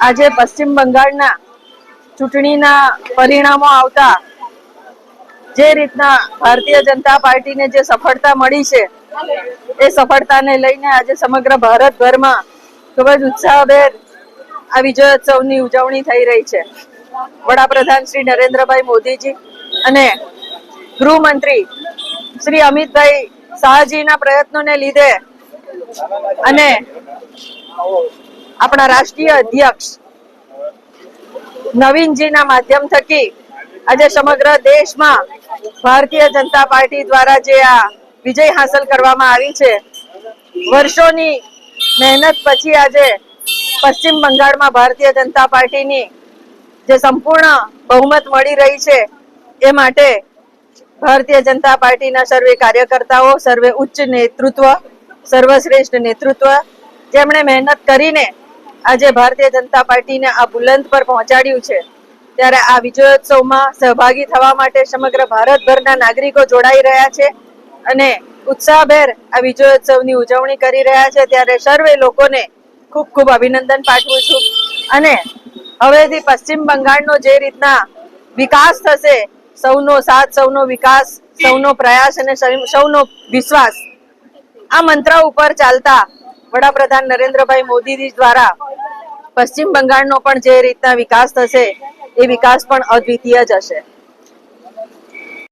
આજે પશ્ચિમ બંગાળના ચૂંટણીના પરિણામો આવતા જે રીતના ભારતીય જનતા પાર્ટીને જે સફળતા મળી છે એ સફળતાને લઈને આજે સમગ્ર ભારતભરમાં ખૂબ જ ઉત્સાહભેર આ વિજયોત્સવની ઉજવણી થઈ રહી છે. વડાપ્રધાન શ્રી નરેન્દ્રભાઈ મોદીજી અને ગૃહમંત્રી શ્રી અમિતભાઈ શાહજીના પ્રયત્નોને લીધે અને આપણા રાષ્ટ્રીય અધ્યક્ષ નવીનજીના માધ્યમ થકી આજે સમગ્ર દેશમાં ભારતીય જનતા પાર્ટી દ્વારા જે આ વિજય હાંસલ કરવામાં આવી છે, વર્ષોની મહેનત પછી આજે પશ્ચિમ બંગાળમાં ભારતીય જનતા પાર્ટીની જે સંપૂર્ણ બહુમત મળી રહી છે એ માટે ભારતીય જનતા પાર્ટીના સર્વે કાર્યકર્તાઓ, સર્વે ઉચ્ચ નેતૃત્વ, સર્વશ્રેષ્ઠ નેતૃત્વ જેમણે મહેનત કરીને આજે ભારતીય જનતા પાર્ટીને આ બુલંદ પર પહોંચાડ્યું છે, ત્યારે આ વિજયોત્સવમાં સહભાગી થવા માટે સમગ્ર ભારતભરના નાગરિકો જોડાઈ રહ્યા છે અને ઉત્સાહભેર આ વિજયોત્સવની ઉજવણી કરી રહ્યા છે. ત્યારે સર્વે લોકોને ખૂબ ખૂબ અભિનંદન પાઠવું છું અને હવેથી પશ્ચિમ બંગાળનો જે રીતના વિકાસ થશે, સૌનો સાથ, સૌનો વિકાસ, સૌનો પ્રયાસ અને સૌનો વિશ્વાસ, આ મંત્ર ઉપર ચાલતા વડાપ્રધાન નરેન્દ્રભાઈ મોદીજી દ્વારા પશ્ચિમ બંગાળનો પણ જે રીતના વિકાસ થશે એ વિકાસ પણ અદ્વિતીય જ હશે.